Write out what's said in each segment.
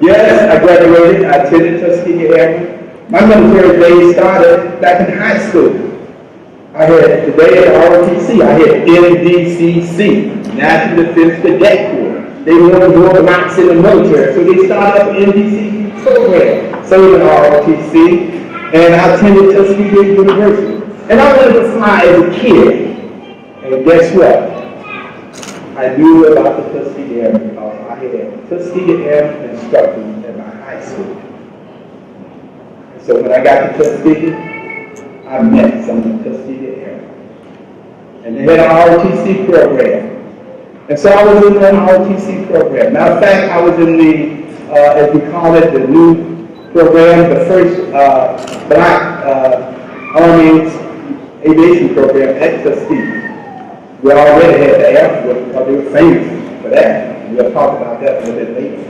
Yes, I graduated. I attended Tuskegee Airmen. My military days started back in high school. I had today at ROTC, I had NDCC, National Defense Cadet Corps. They wanted to organize in the military, so they started up an NDCC program. So in ROTC, and I attended Tuskegee University. And I wanted to fly as a kid. And guess what? I knew about the Tuskegee Airmen because I had Tuskegee Airmen instructors at my high school. So when I got to Tuskegee, I met some of the Tuskegee Airmen. And they had an ROTC program. And so I was in the ROTC program. Matter of fact, I was in the, as we call it, the new program, the first Black Army aviation program at Tuskegee. We already had the Air Force because they were famous for that. We'll talk about that a little bit later.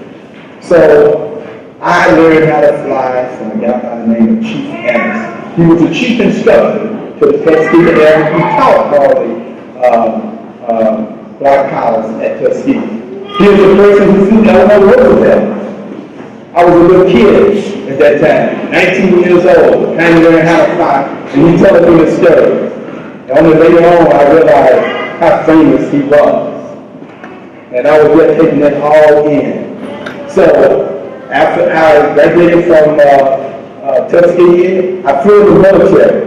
So I learned how to fly from a guy by the name of Chief Anderson. He was the chief instructor to the Tuskegee Airmen. He taught all the black pilots at Tuskegee. He was the person who flew Eleanor Roosevelt. I was a little kid at that time, 19 years old, kind of learning how to fly, and he told me the story. And only later on I realized how famous he was. And I was just taking that all in. So, after I graduated from Tuskegee, I flew in the military.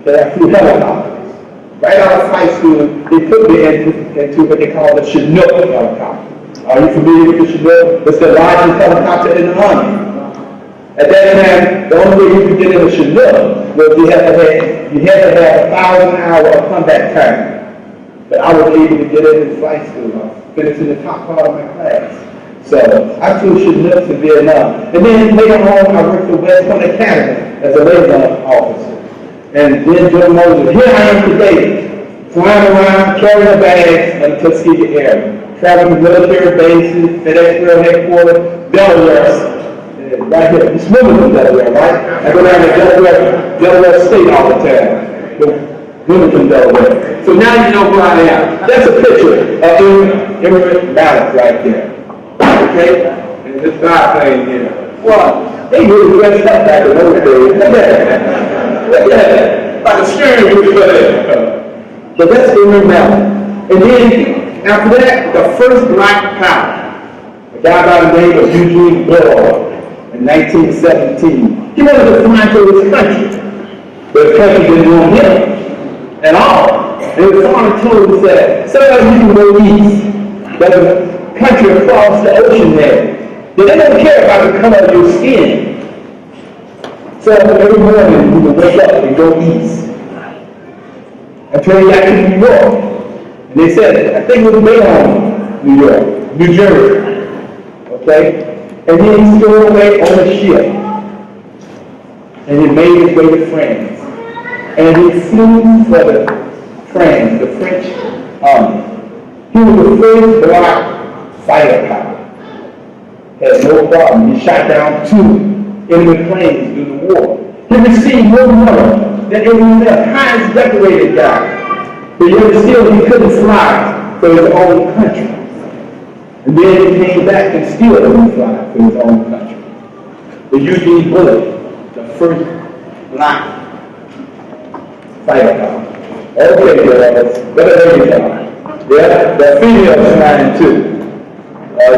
Okay, I flew helicopters. Right out of high school, they put me into what they call the Chinook helicopter. Are you familiar with the Chinook? It's the largest helicopter in the Army. At that time, the only way you could get in a Chinook was you had to have 1,000 hours of combat time. But I was able to get into flight school. I finished in the top part of my class. So I flew Chinooks in Vietnam. And then later on, I worked for West Point Academy as a liaison officer. And then Joe Moses, here I am today, flying around, carrying the bags of the Tuskegee Airmen, traveling to military bases, FedEx World Headquarters, Delaware. Right here, it's women from Delaware, right? I go down to Delaware State all the time. Women from Delaware. So now you know who I am. That's a picture of Emmett Mallett right there. Okay? And this biplane here. Well, they really dressed up back in those days. Look at that. Look at that. Like a steering wheel for that. But that's Emmett Mallett. And then, after that, the first black pilot, a guy by the name of Eugene Boyle. In 1917, he wanted to fly to his country, but his country didn't want him at all. And his father told him, said, "Sometimes you can go east. There's a country across the ocean there. But they don't care about the color of your skin." So every morning he would wake up and go east until he got to New York. And they said, I think it was Bayonne, New York, New Jersey. Okay? And then he stowed away on a ship. And he made his way to France. And he flew for the French army. He was the first black fighter pilot. Had no problem. He shot down 2 enemy planes during the war. He received more medal than anyone else. Highest decorated guy. But yet still he couldn't fly for his own country. And then he came back and still didn't fly for his own country. The Eugene Bullitt, the first black fighter pilot. Okay, girls, what are they flying? Yeah, the female flying too.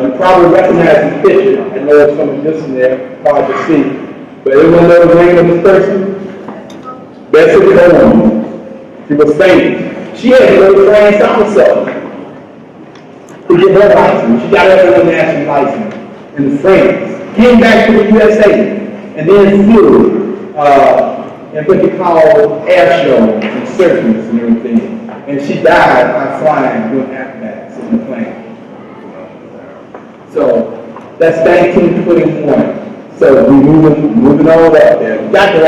You probably recognize the picture. I know there's some missing there, hard to see. But everyone knows the name of this person? Bessie Coleman. She was famous. She had to go to France also to get her license. She got her international license in France. Came back to the USA and then flew in what they call air shows and circuits and everything. And she died by flying doing acrobatics in the plane. So that's 1921. So we're moving on up there. We got the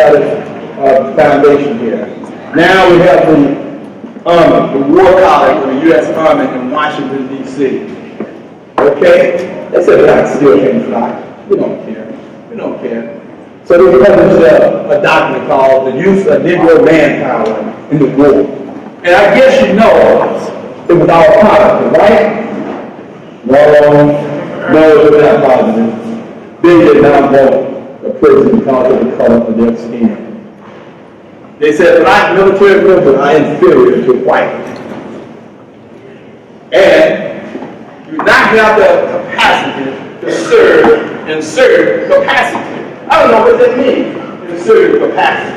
foundation here. Now we have the Army, the War College of the U.S. Army in Washington, D.C. Okay? They said I still can't fly. We don't care. We don't care. So they published a document called The Use of Negro Manpower in the War. And I guess you know it was all positive, right? No, it was not positive. they did not want a person because of the color of their skin. They said black military members are inferior to white. And you do not have the capacity to serve capacity. I don't know what that means, insert capacity.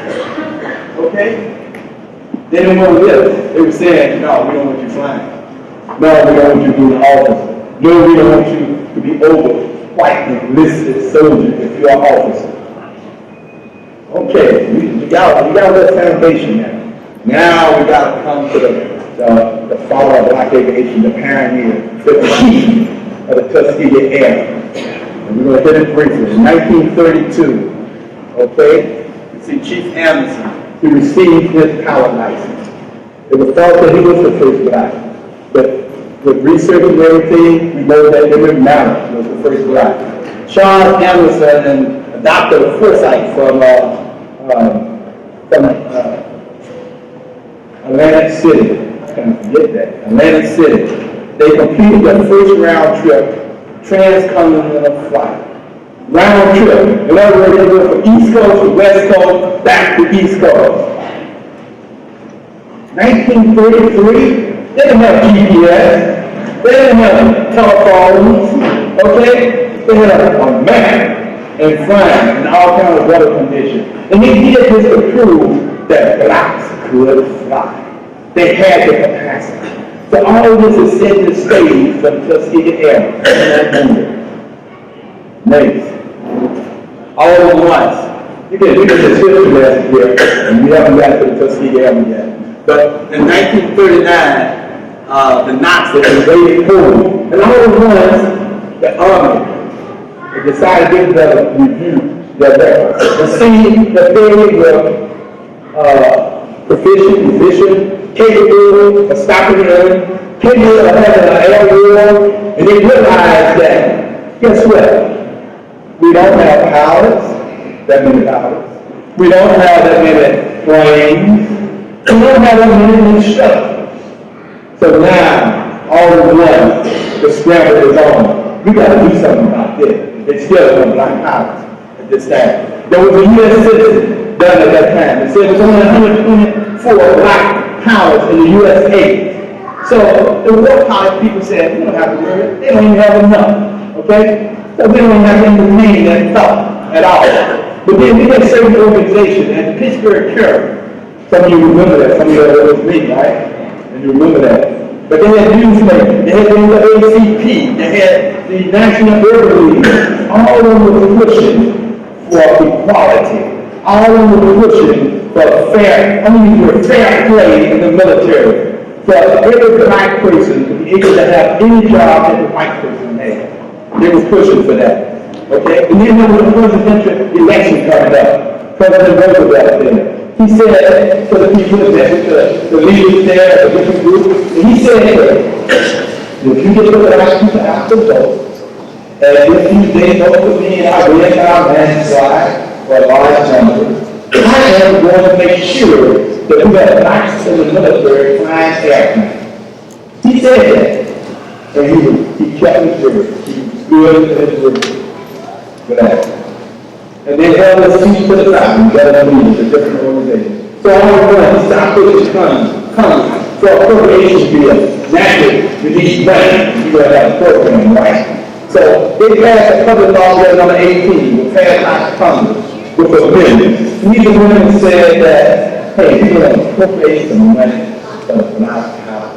Okay? They didn't want to live. They were saying, no, we don't want you flying. No, we don't want you being an officer. No, we don't want you to be over white enlisted soldiers if you're an officer. Okay, we got a little foundation now. Now we got to come to the father of black aviation, the pioneer, the chief of the Tuskegee Air. And we're going to hit it briefly. In 1932, okay, you see Chief Anderson, he received his pilot license. It was thought that he was the first black, but with research and everything, we know that Henry Mallett was the first black. Charles Anderson and Dr. Forsyth from Atlantic City, I can't forget that, Atlantic City. They completed their first round trip, transcontinental flight. Round trip. In other words, they went from East Coast to West Coast, back to East Coast. 1933, they didn't have GPS, they didn't have telephones, okay? They had a map and flying in all kinds of weather conditions. And he did this to prove that blacks could fly. They had the capacity. So all of this is set the stage for the Tuskegee Air in that moment. Next. All at once. You can this history lesson here, and we haven't got to the Tuskegee Airmen yet. But in 1939, the Nazis invaded Poland, and all at once, the army decided to give them a review their records and see that they were proficient, musician, capable of stopping the enemy, capable of having an air war, and they realized that, guess what? We don't have pilots, that many pilots. We don't have that many planes. We don't have that many instructors. So now, all at once, the scramble is on. We got to do something about this. It's still no black pilots at this time. There was a U.S. citizen done at that time. It said there was only 124 black pilots in the U.S. So the war pilot people said, we don't have to worry. They don't even have enough. Okay? So we don't even have to entertain that thought at all. But then we had certain organizations, and the Pittsburgh Carol. Some of you remember that. Some of you know it was me, right? And you remember that. But they had newsmakers, they had the NAACP, they had the National Urban League. All of them were pushing for equality. All of them were pushing for fair play in the military. For every black person to be able to have any job that the white person had. They were pushing for that. Okay? And then there was a presidential election coming up. President Roosevelt there. He said to the people that the leaders there, the different groups, and he said, if you get the black people out the vote, and if you they vote for me and I win our landslide for a large number, I am going to make sure that we have blacks in the military flying airplanes. He said that, and he kept his word. He was good in his word for that. And they held us each to the side and got us meetings at different organizations. So all of one, South Pushing comes for appropriation bill. Naturally, we need money. You're going to have a program, right? So they passed a public law bill number 18, was passed by Congress with a bill. These women said that, hey, we're going to appropriate some money for black power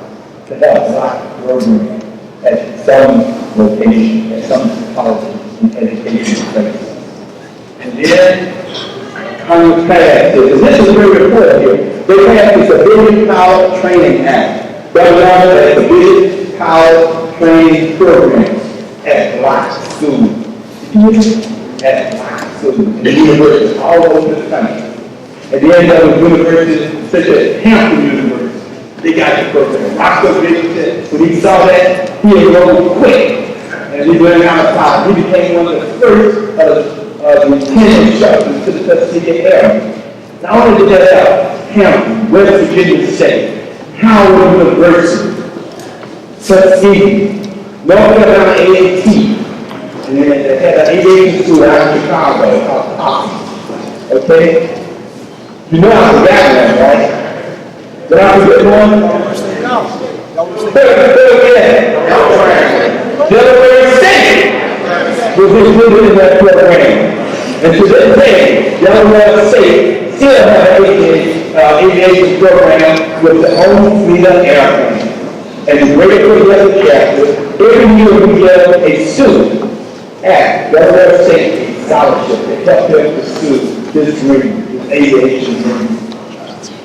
to help black programs at some location, at some colleges and education places. And then Congress passed this, and this is very important here. They passed the Civilian Pilot Training Act, that was the Civilian Pilot Training Program at black schools. At black schools, in universities all over the country. At the end of the universities, such as Hampton University, they got the program. Roscoe Bishop said, when he saw that, he enrolled quick. And he went out of college. He became one of the first lieutenant instructors to the Tuskegee Airmen. Not only did that have Hampton, West Virginia State, Howard University, Tuskegee, North Carolina A&T, And then they had an aviation school out in Chicago called Cox. Okay? You know I forgot that, right? Did I forget one? Delaware State was included in that program. And to this day, Delaware State still has an aviation program with the own fleet of airplanes. And the great progressive chapter, every year we get a student at Delaware State scholarship to help them pursue this dream, this aviation dream.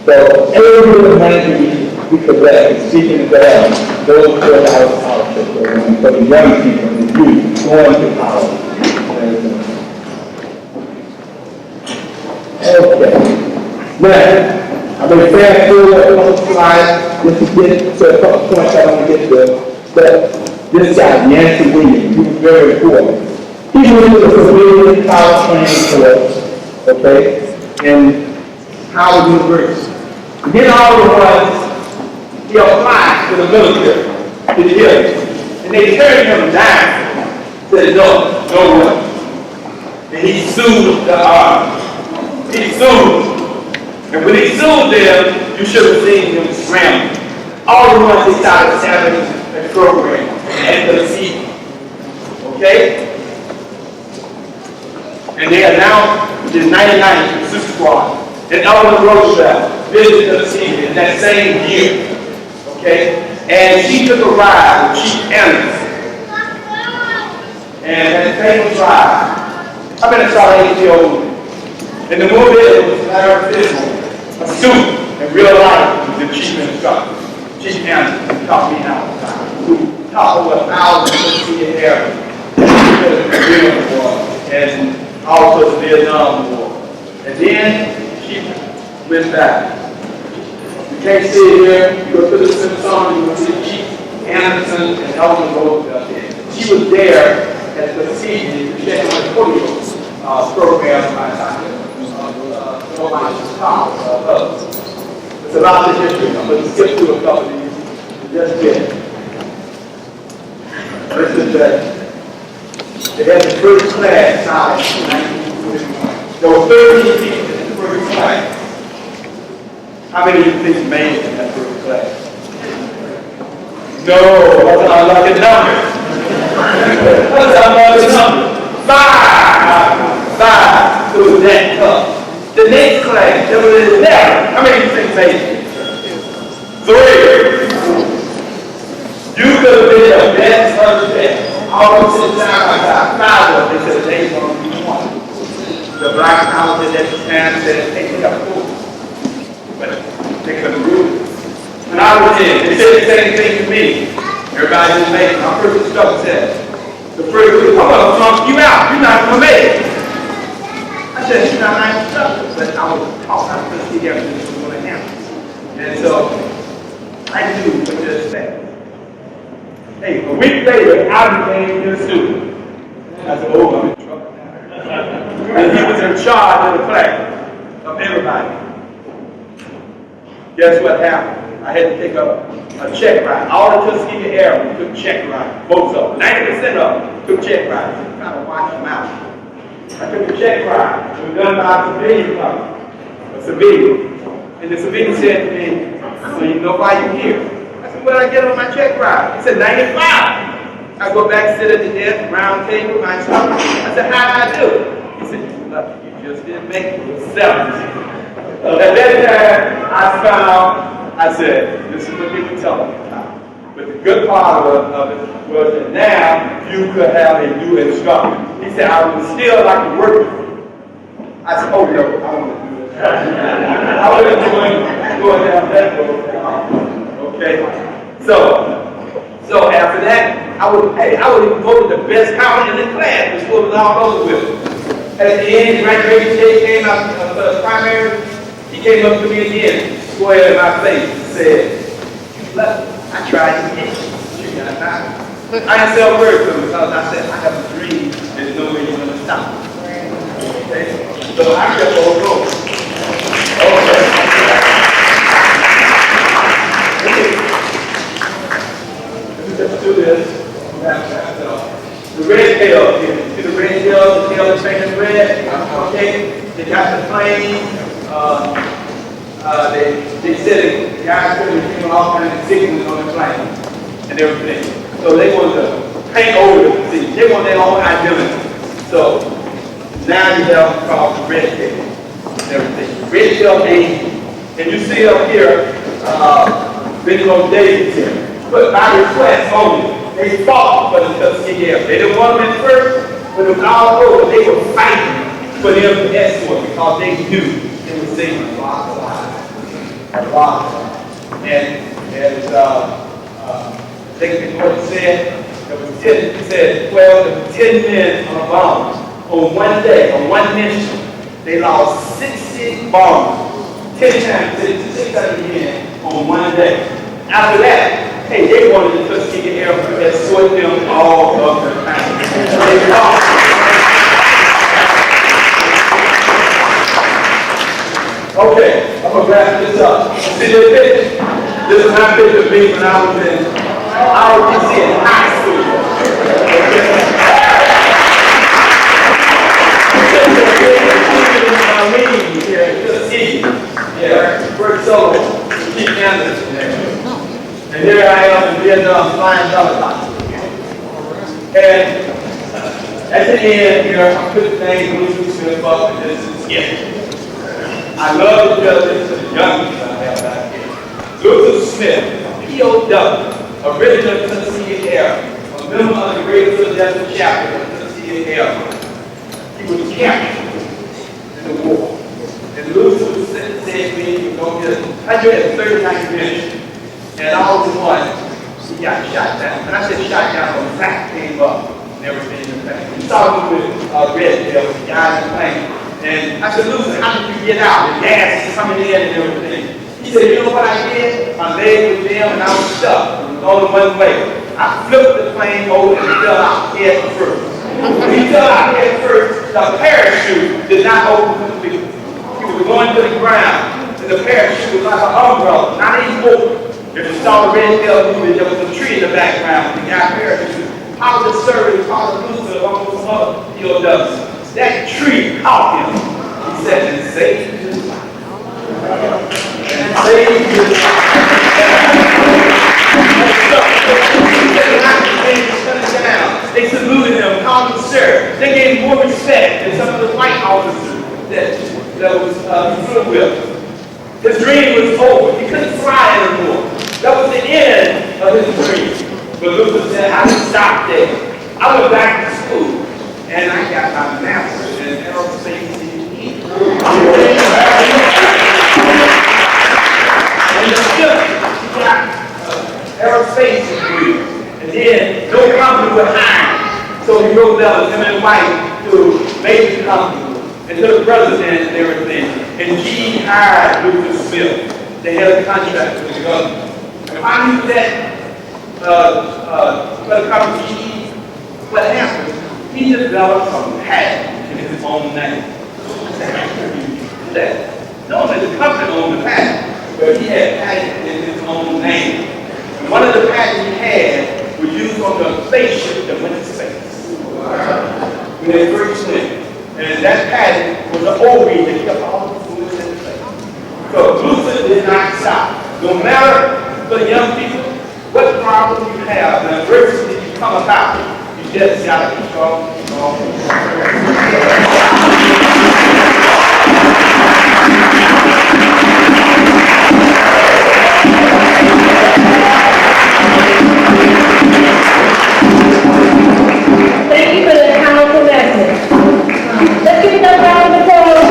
So every little money we collect is seeking to have those $4 scholarship programs for the young people and the youth going to college. Okay. Now, I'm going to fast forward a couple slides just to get to a couple points I want to get to. But this guy, Yancey Williams, he was very important. He went to the civilian college training course, okay, in Howard University. And then all the ones, he applied to the military, to the Air Force. And they turned him down. Said, no, no way. And he sued the Army. He sued. And when he sued them, you should have seen him scrambling. All the ones they started having a program at the sea. Okay? And they announced his 99th Super Squad. And Eleanor Roosevelt visited the sea in that same year. Okay? And she took a ride with Chief Anderson. And that famous ride, I've been a child 8-year-old movie. In the movie, it was Larry Fitzgerald, a student in real life, was the chief instructor. Chief Anderson taught me how to fly. Who taught over 1,000 Pacific areas. And also the Vietnam War. And then she went back. You can't see it here. You go to the Smithsonian, you will see Chief Anderson and Eleanor Roosevelt there. She was there at the CG, the National Polio program by Dr. It's a lot of history. I'm going to skip through a couple of these just yet. This is that they had the first class out in 1941. There were 13 people in the first class. How many of you think made it in that first class? No, that's an unlucky number. That's an unlucky number. 5. 5. It was that tough. The next class, there was 11. How many of you think made it? 3. You could have been the best of the best. All of them sitting down like that. 5 of them, they said they were going to be 1. The black colleges at the time said they could have 4. But they couldn't do it. When I was in, they said the same thing to me. Everybody just made it. My first instructor said, the first week, I'm going to flunk you out. You're not going to make it. I said, you're not my instructor. But I was taught, I couldn't see everything that was going to happen. And so, I knew what to expect. Hey, a week later, I became your student. I said, oh, I'm in trouble now. And he was in charge of the class, of everybody. Guess what happened? I had to take a check ride. All the Tuskegee Airmen took check ride. Most of them, 90% of them took check rides. Kind of watch them out. I took a check ride. It was done by a civilian company. A civilian. And the civilian said to me, so you know why you're here? I said, what did I get on my check ride? He said, 95. I go back, sit at the desk, round table, my instructor. I said, how did I do it? He said, you're lucky. You just didn't make it. It was 70. At that time, I found, I said, this is what they were telling me about. But the good part of it was that now you could have a new instructor. He said, I would still like to work with you. I said, oh no, I don't want to do it. I wasn't going down that road. Okay? So after that, I would even go to the best college in the class before it was all over with. At the end, graduation day came out of the primary. He came up to me again, square in my face, and said, look, I tried to get you got not. I didn't say a word to him because I said, I have a dream, there's no way you're going to stop me. Okay? So I kept on going. Okay. Let me just do this. The red tail here. tell the train is red. Okay, they got the plane. They said the guys put all kinds of signals on the plane and everything. So they want to paint over the city. They want their own identity. So now you have called the red tail and everything. Red tail name. And you see up here, Benjamin Davis here. But by request only, they fought for the Tuskegee Air. They didn't want them at first, but it was all over. They were fighting for them to escort because they knew they were saving a lot of lives. A lot. And as I think the court said, there was 10, said 12 to 10 men on a bomb. On one day, on one mission, they lost 60 bombs. 10 times, 600 men on one day. After that, hey, they wanted the Tuskegee Air to escort them all of the time. They fought. Okay, I'm gonna wrap this up. See this picture? This is my picture of me when I was in high school. Yeah, first solo, keep Anderson there. And here I am in Vietnam flying helicopter. And at the end here, I put the name Luther Smith up, and this is it. I love to tell this to the young people I have out here. Luther Smith, P.O.W., original Tuskegee Air, a member of the Greater Philadelphia chapter of Tuskegee Air. He was captured in the war. And Luther said to me, he was going to get 139 mission. And all of one, he got shot down. And I said shot down, when the fact came up and everything in the plane. He saw me with Red Tail, the guy in the plane. And I said, Luther, how did you get out? The gas is coming in and everything. He said, you know what I did? My leg was down and I was stuck. It was only one way. I flipped the plane over and fell out head first. When he fell out head first, the parachute did not open completely. He was going to the ground, and the parachute was like an umbrella, not even open. If you saw the Red Tail movie, there was a tree in the background. The guy parachute. How the service, how the Luther, along with some other POWs. That tree caught him. He said, and saved his life. And saved his life. They saluted him, called him sir. They gave him more respect than some of the white officers that was flew with. His dream was over. He couldn't fly anymore. That was the end of his dream. But Luther said, I didn't stop there. I went back to school, and I got my master's in aerospace engineering. And the ship got aerospace degree. And then no company would hire him. So he wrote letters, him and wife, to major companies and to the president and everything. And GE hired Luther Smith. They had a contract with the government. If I knew that for the company GE, what happened? He developed a patent in his own name. I said, how can you do that? Normally the company owned the patent, but he had patent in his own name. And one of the patents he had was used on the spaceship that went to space. When they first went. And that patent was an O-ring that kept all the fluids in place. So Luther did not stop. No matter for the young people, what problem you have, the adversity you come about, you just gotta keep on, keep on. Thank you for that powerful message. Let's give it a round of applause.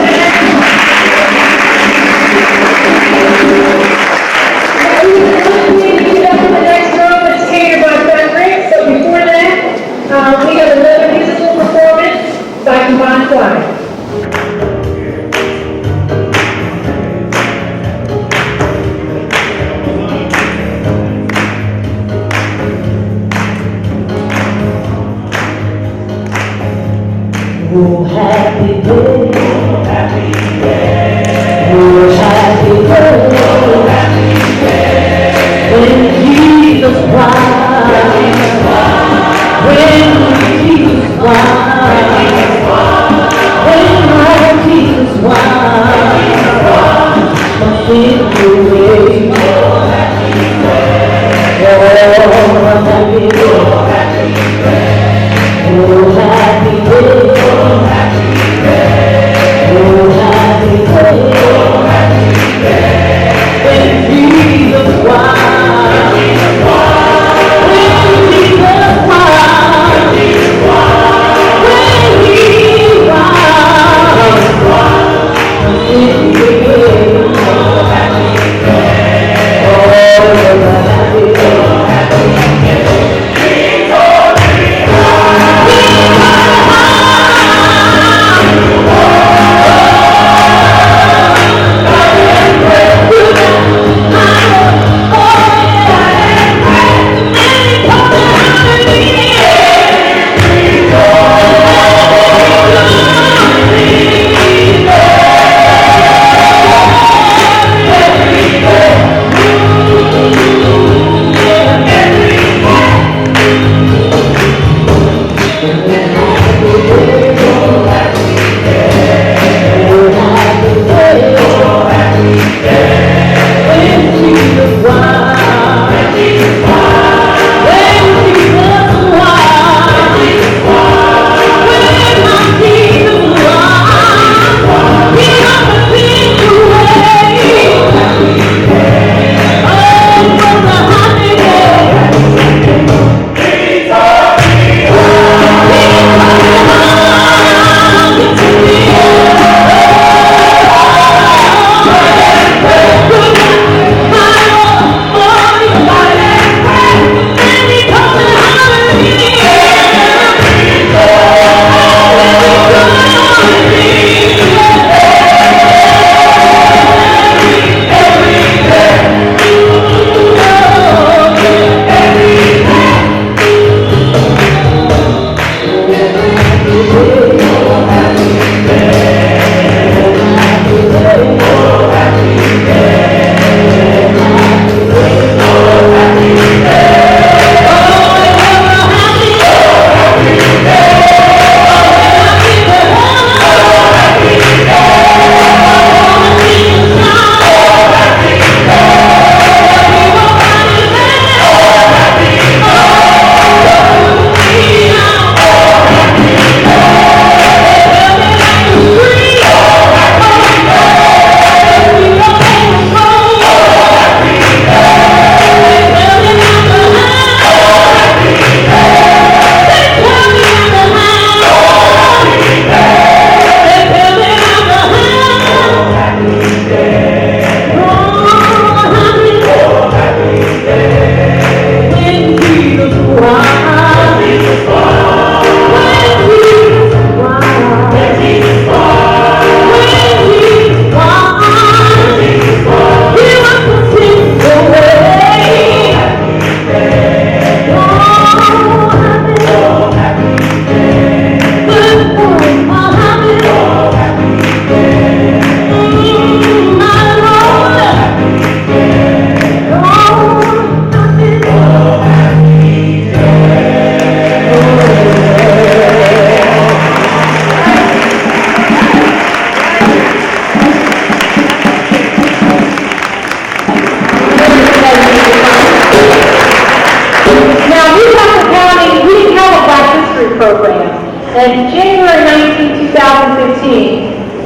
We up to the next room. It's catered by Frederick. So before that, we have another musical performance by Combined Choir. Oh, happy day, oh, happy day, oh, happy day, oh, happy day, when Jesus Christ, when Jesus Christ,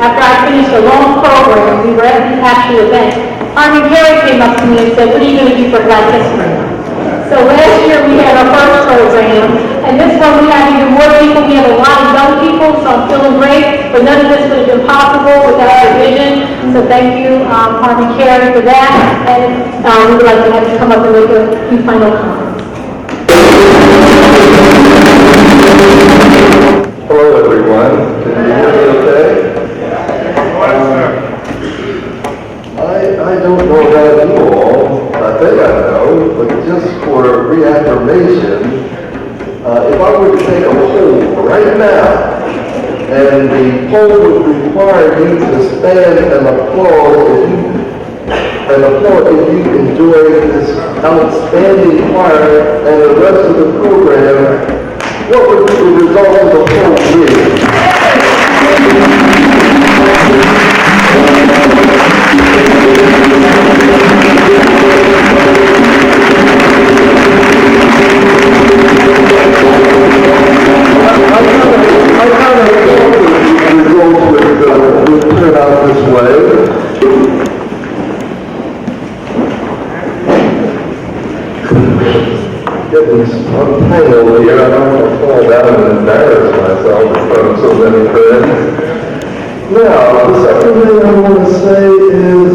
after I finished a long program, we were at the actual event, Armin Carey came up to me and said, what are you going to do for Black History Month? So last year we had our first program, and this one we have even more people. We have a lot of young people, so I'm feeling great. But none of this would have been possible without your vision. So thank you, Armin Carey, for that. And we would like to have you come up and make a few final comments. Hello, everyone. Can you hear me okay? I don't know about you all. I think I know, but just for reaffirmation, if I were to take a poll right now, and the poll would require you to stand and applaud if you enjoy this outstanding choir and the rest of the program, what would the result of the poll be? I kind of thought the results would turn out this way. I'm playing over here. I don't want to fall down and embarrass myself in front of so many friends. Now, the second thing I want to say is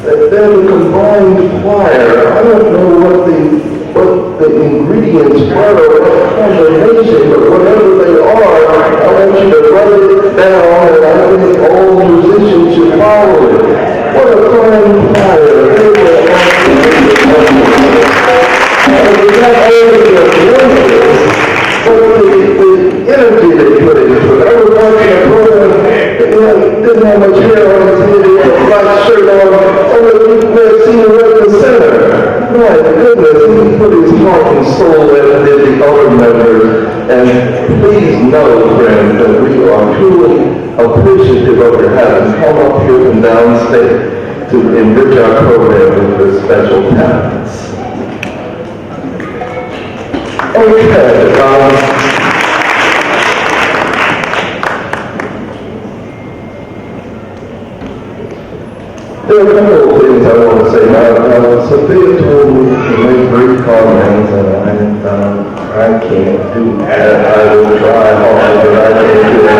that they're the combined choir. I don't know what the ingredients were or what combination, but whatever they are, I want you to write it down, and I think all musicians should follow it. What a fine choir. They were and it's not only the voices, but the energy they put into it. I was watching a program, didn't have much hair on his head, he had a black shirt on, you may have seen him right in the center. My goodness, he put his heart and soul in did the other members. And please know, friends, that we are truly appreciative of your having come up here from downstate to enrich our program with your special talents. Okay, there are a couple of things I want to say. Now, Sophia told me to make brief comments, and I can't do that. I will try hard, but I can't do that.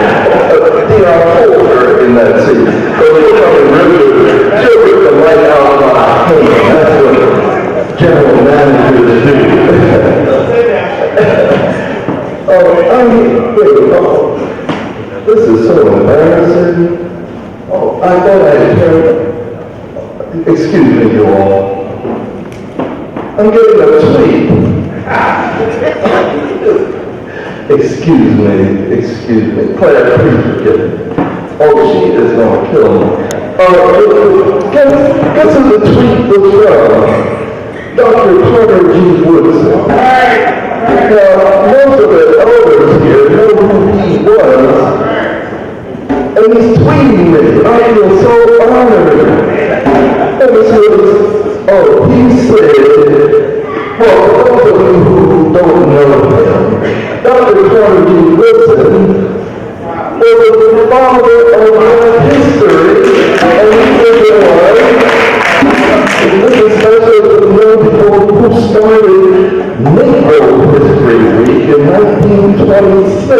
I told her in that seat, but she'll come and she'll rip the light out of my hand. That's what general managers do. This is so embarrassing. Oh, I thought I had turned. Excuse me, you all. I'm getting a tweet. Excuse me. Claire, please forgive me. Oh, she is going to kill me. Guess who the tweet was from? Dr. Carter G. Woodson. Now, most of the elders here know who he was, and he's tweeting me. I feel so honored. And he said, well, for those of you who don't know him, Dr. Carter G. Woodson was the father of Black history, and he was this is special to know people who started Negro History Week in 1926.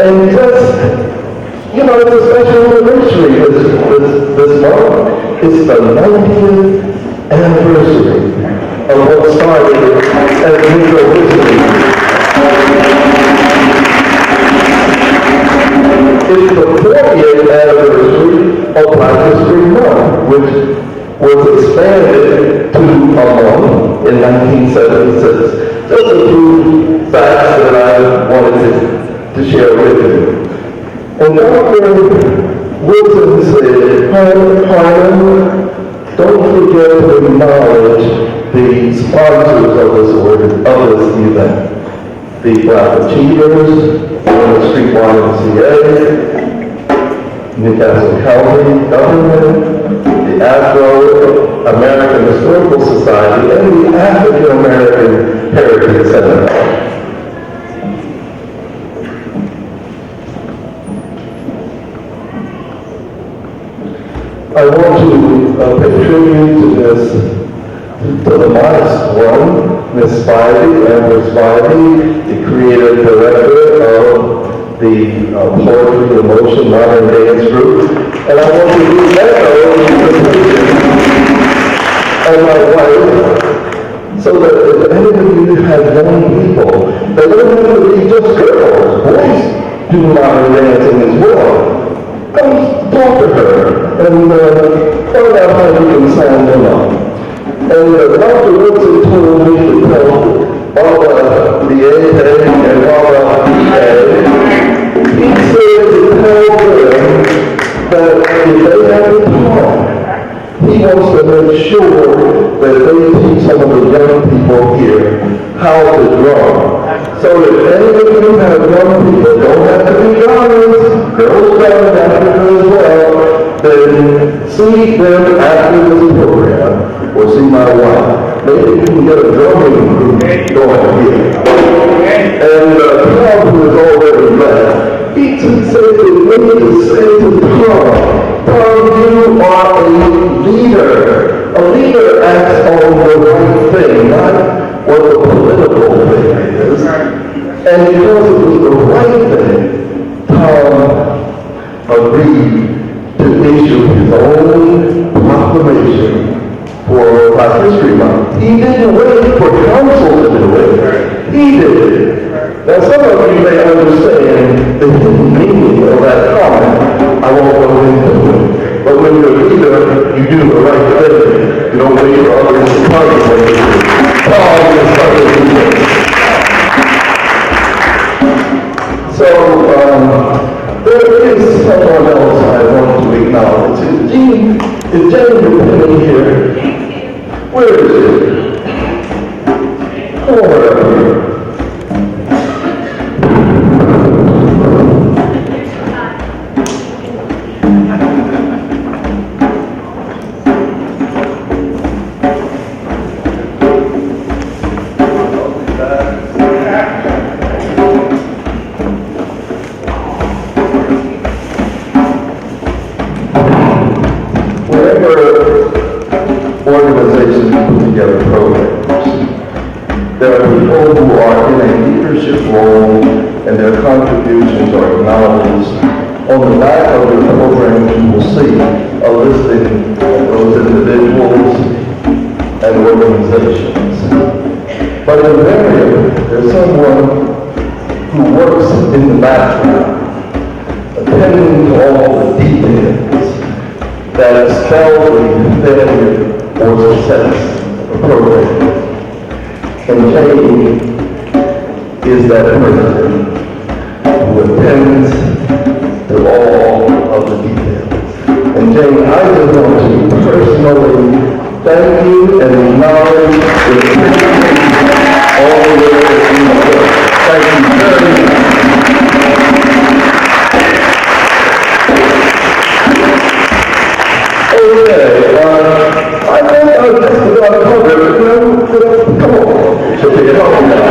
And just, it's a special anniversary this month. It's the 90th anniversary of what started as Negro History Week. It's the 40th anniversary of Black History Month, which was expanded to a month in 1976. Just a few facts that I wanted to share with you. And Dr. Woodson said, Harlan, don't forget to acknowledge the sponsors of this event. The Black Achievers, the Street YMCA, Newcastle County Government, the Afro-American Historical Society, and the African American Heritage Center. I want to pay tribute to the modest one, Miss Spivey, Amber Spivey, the creative director of the Poetry in Motion Modern Dance Group. And I want to do that and my wife, so that if any of you have young people, they don't have to be just girls, boys do modern dancing as well. Come talk to her and find out how you can sign them up. And Dr. Woodson told me to tell Barbara Liete and Barbara E.A. He said to tell them that if they have the time, he wants to make sure that they teach some of the young people here how to drum. So if any of you have young people, don't have to be drummers, girls drum Africa as well, then see them after this program, or see my wife. Maybe you can get a drumming group going here. And Tom, who is already left, he said to me to say to Tom, you are a leader. A leader acts on the right thing, not what the political thing is. And because it was the right thing, Tom agreed to issue his own proclamation for Black History Month. He didn't wait for council to do it. He did it. Now some of you may understand the hidden meaning of that comment. I won't go into it. But when you're a leader, you do the right thing. You don't wait for others to contemplate it. Paul is starting to do it. So, there is someone else I want to acknowledge. Is Jane McKinney here? Where is it? Come on up here. Organizations put together programs. There are people who are in a leadership role and their contributions are acknowledged. On the back of the programs you will see a listing of those individuals and organizations. But invariably, there's someone who works in the background, attending to all the details that spell the failure or success of a program. And Jane is that person who attends to all of the details. And Jane, I just want to personally thank you and acknowledge the all the work that you've done. Thank you very much. Okay, I think I'll just about cover it. Come on. So take it off now.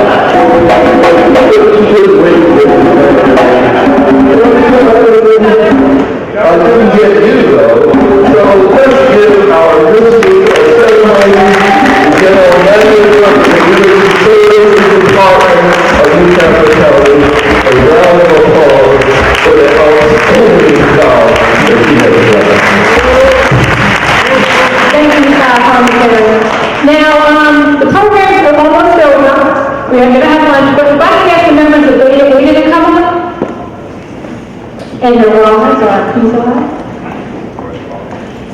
I didn't get you though. So let's give our history of ceremony, General Manager of the Community Services Department of Newcastle County, a round of applause for the outstanding job that he has done. Thank you, Now, the programs are almost over. We are going to have lunch, but if I can ask the members of Beta Beta to come up, and their wallets are please alive.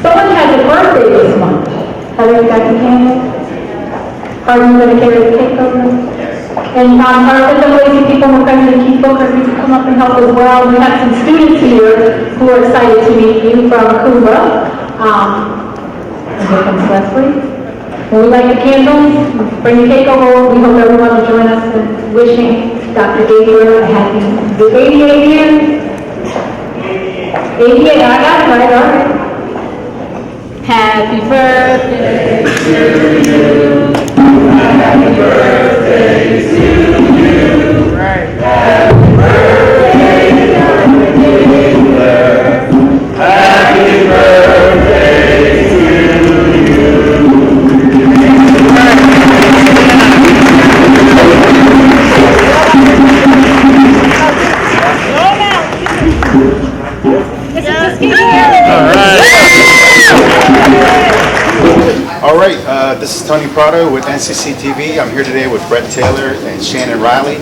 Someone has a birthday this month. Have you got the candle? Are you going to carry the cake over? And are the lazy people who are going to keep bookers to come up and help as well? We have some students here who are excited to meet you from Cuba. And here comes Leslie. When we light the candles, bring the cake over. We hope everyone will join us in wishing Dr. Gabriel a happy 88 years. 88, I got it right, all right. Happy birthday to you. Happy birthday to you. Happy birthday, Dr. Gabriel. Happy birthday. All right, this is Tony Prado with NCC TV. I'm here today with Brett Taylor and Shannon Riley,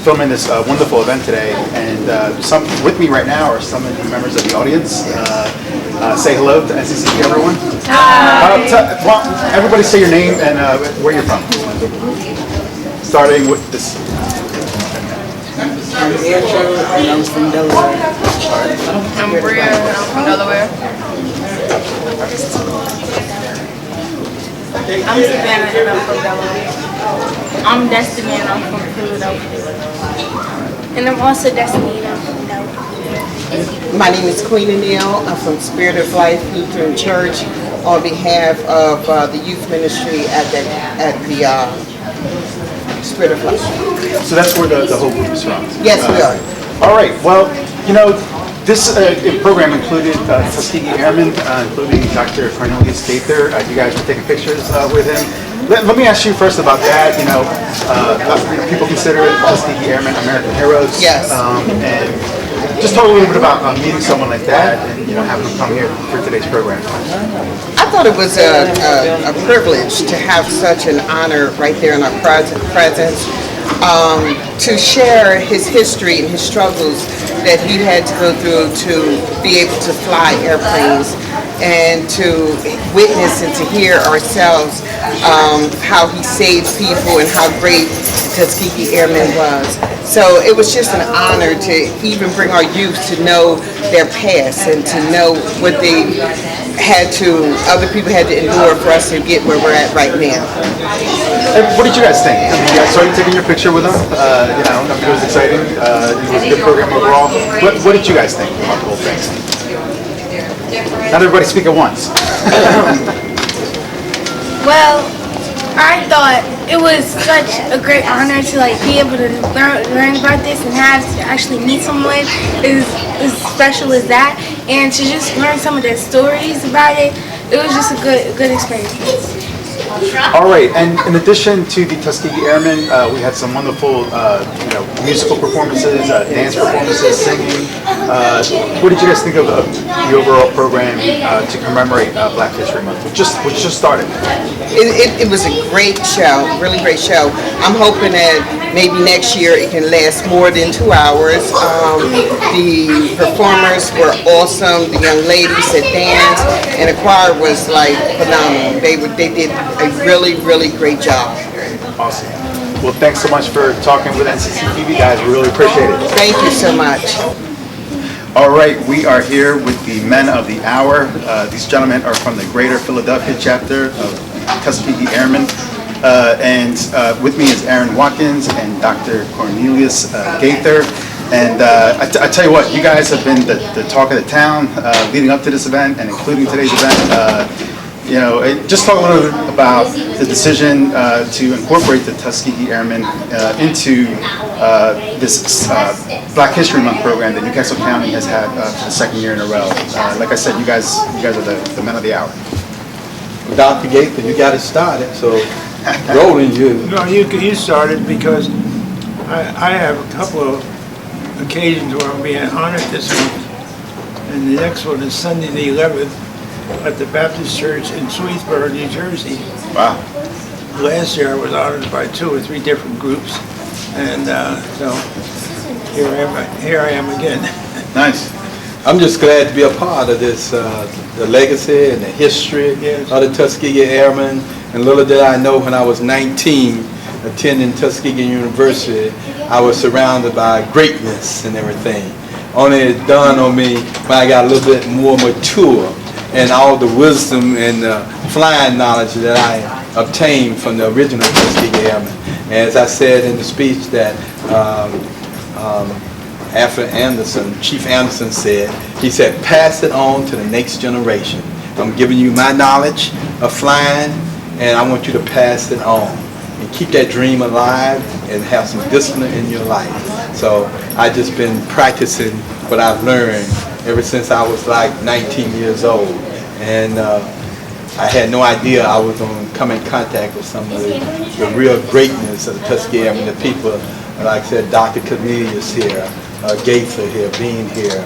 filming this wonderful event today. And with me right now are some of the members of the audience. Say hello to NCC, everyone. Hi. Well, everybody say your name and where you're from. Starting with this. I'm Andrew, and I'm from Delaware. I'm Bria, and I'm from Delaware. I'm Savannah, and I'm from Delaware. I'm Destiny, and I'm from Philadelphia. And I'm also Destiny, and I'm from Delaware. My name is Queen Anil. I'm from Spirit of Life Lutheran Church on behalf of the youth ministry at the Spirit of Life. So that's where the whole group is from. Yes, we are. All right. Well, you know, this program included Tuskegee Airmen, including Dr. Cornelius Gaither. You guys were taking pictures with him. Let me ask you first about that. You know, people consider Tuskegee Airmen American heroes. Yes. And just talk a little bit about meeting someone like that and, you know, having them come here for today's program. I thought it was a privilege to have such an honor right there in our presence. To share his history and his struggles that he had to go through to be able to fly airplanes and to witness and to hear ourselves how he saved people and how great Tuskegee Airmen was. So it was just an honor to even bring our youth to know their past and to know what they other people had to endure for us to get where we're at right now. Hey, what did you guys think? I mean, you guys saw you taking your picture with them. You know, I mean, it was exciting. It was a good program overall. What did you guys think about the whole thing? Not everybody speak at once. Well, I thought it was such a great honor to be able to learn about this and have to actually meet someone as special as that, and to just learn some of their stories about it. It was just a good experience. All right, and in addition to the Tuskegee Airmen, we had some wonderful, musical performances, dance performances, singing. What did you guys think of the overall program to commemorate Black History Month, which just started? It was a great show, really great show. I'm hoping that maybe next year it can last more than 2 hours. The performers were awesome. The young ladies that danced, and the choir was phenomenal. They did a really great job. Awesome. Well, thanks so much for talking with NCC TV, guys. We really appreciate it. Thank you so much. All right, we are here with the Men of the Hour. These gentlemen are from the Greater Philadelphia chapter of Tuskegee Airmen. And with me is Aaron Watkins and Dr. Cornelius Gaither. And I tell you what, you guys have been the talk of the town leading up to this event and including today's event. Just talk a little bit about the decision to incorporate the Tuskegee Airmen into this Black History Month program that Newcastle County has had for the second year in a row. Like I said, you guys are the men of the hour. Dr. Gaither, you got it started, so rolling you. No, you started because I have a couple of occasions where I'm being honored this month, and the next one is Sunday the 11th at the Baptist Church in Swedesboro, New Jersey. Wow. Last year I was honored by 2 or 3 different groups, and so here I am again. Nice. I'm just glad to be a part of this, the legacy and the history Yes. of the Tuskegee Airmen. And little did I know, when I was 19, attending Tuskegee University, I was surrounded by greatness and everything. Only it dawned on me when I got a little bit more mature, and all the wisdom and flying knowledge that I obtained from the original Tuskegee Airmen. And as I said in the speech that Chief Anderson said, he said, pass it on to the next generation. I'm giving you my knowledge of flying, and I want you to pass it on. And keep that dream alive and have some discipline in your life. So I just been practicing what I've learned ever since I was 19 years old. And I had no idea I was going to come in contact with some of the real greatness of the Tuskegee Airmen, the people, like I said, Dr. Cornelius here, Gaither here, being here,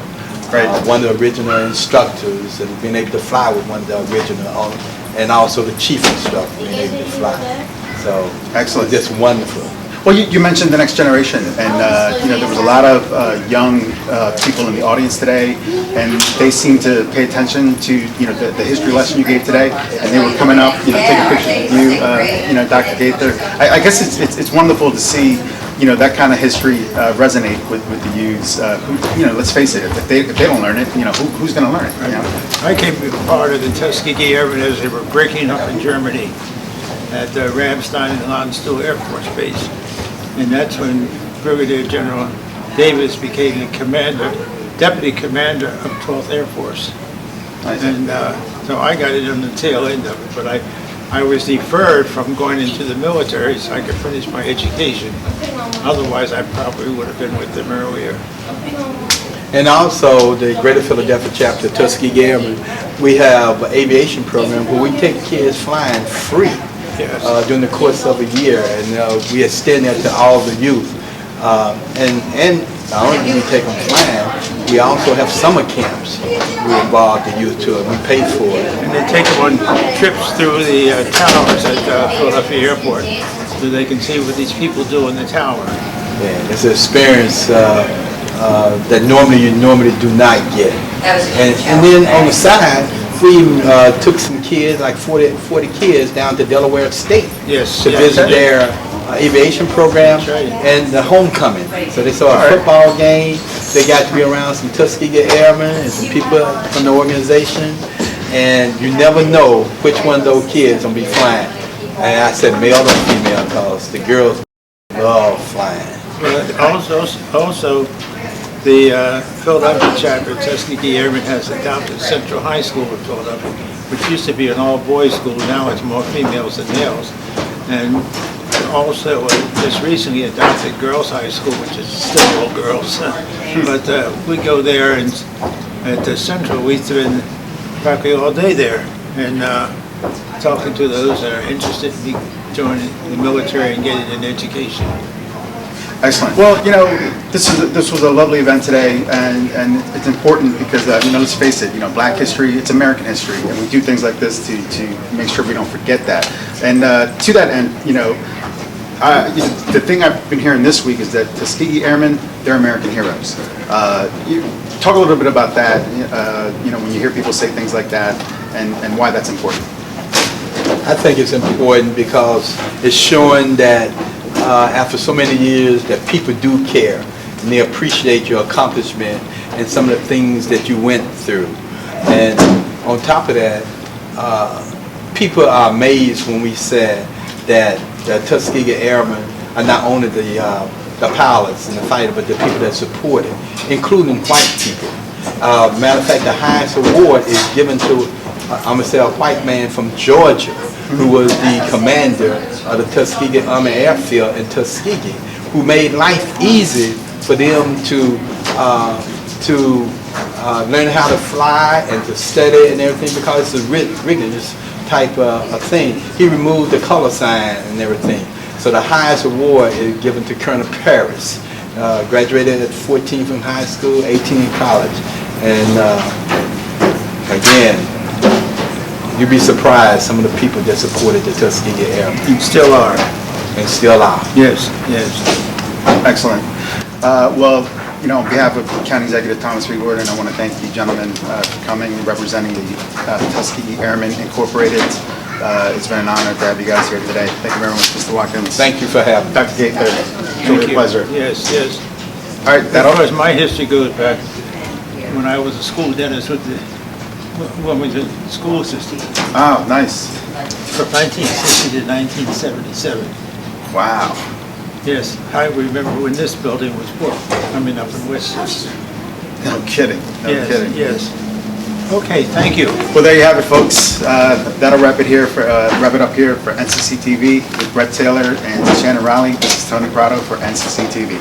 one of the original instructors, and being able to fly with one of the original. and also the chief instructor being able to fly. So Excellent. just wonderful. Well, you mentioned the next generation, and there was a lot of young people in the audience today, and they seemed to pay attention to the history lesson you gave today, and they were coming up, taking pictures with you, Dr. Gaither. I guess it's wonderful to see that kind of history resonate with the youths. Who, let's face it, if they don't learn it, who's going to learn it? I came to be part of the Tuskegee Airmen as they were breaking up in Germany at Ramstein and Landstuhl Air Force Base. And that's when Brigadier General Davis became the deputy commander of 12th Air Force. Nice. And so I got it on the tail end of it, but I was deferred from going into the military so I could finish my education. Otherwise, I probably would have been with them earlier. And also the Greater Philadelphia chapter, Tuskegee Airmen, we have an aviation program where we take kids flying free. Yes. During the course of a year, and we extend that to all the youth. And not only do we take them flying, we also have summer camps we involve the youth to it. We pay for it. And they take them on trips through the towers at Philadelphia Airport so they can see what these people do in the tower. Yeah, it's an experience that you normally do not get. And then on the side, we even took some kids, like 40 kids, down to Delaware State to visit their aviation program and the homecoming. So they saw a football game. They got to be around some Tuskegee Airmen and some people from the organization. And you never know which one of those kids will be flying. And I said male or female because the girls love flying. But also the Philadelphia chapter, Tuskegee Airmen, has adopted Central High School in Philadelphia, which used to be an all-boys school. Now it's more females than males. And also just recently adopted Girls High School, which is still all girls. But we go there, and at the Central, we spend practically all day there and talking to those that are interested in joining the military and getting an education. Excellent. Well, this was a lovely event today, and it's important because let's face it, Black history, it's American history, and we do things like this to make sure we don't forget that. And to that end, the thing I've been hearing this week is that Tuskegee Airmen, they're American heroes. You talk a little bit about that. When you hear people say things like that, and why that's important. I think it's important because it's showing that after so many years that people do care and they appreciate your accomplishment and some of the things that you went through. And on top of that, people are amazed when we say that the Tuskegee Airmen are not only the pilots and the fighters, but the people that support it, including white people. Matter of fact, the highest award is given to, I'm going to say, a white man from Georgia, who was the commander of the Tuskegee Army Airfield in Tuskegee, who made life easy for them to learn how to fly and to study and everything, because it's a rigorous type of thing. He removed the color sign and everything. So the highest award is given to Colonel Paris. Graduated at 14 from high school, 18 in college. And again, you'd be surprised some of the people that supported the Tuskegee Airmen. And still are. And still are. Yes. Excellent. Well, on behalf of County Executive Thomas B. Gordon, I want to thank you gentlemen for coming and representing the Tuskegee Airmen Incorporated. It's been an honor to have you guys here today. Thank you very much, Mr. Watkins. Thank you for having me. Dr. Gaither, truly a pleasure. Yes. All right, As far as my history goes back, when I was a school dentist with the Wilmington school system. Oh, nice. From 1960 to 1977. Wow. Yes, I remember when this building was built, coming up in Westchester. No kidding. No kidding. Yes. Okay, thank you. Well, there you have it, folks. That'll wrap it up here for NCC TV with Brett Taylor and Shannon Riley. This is Tony Prado for NCC TV.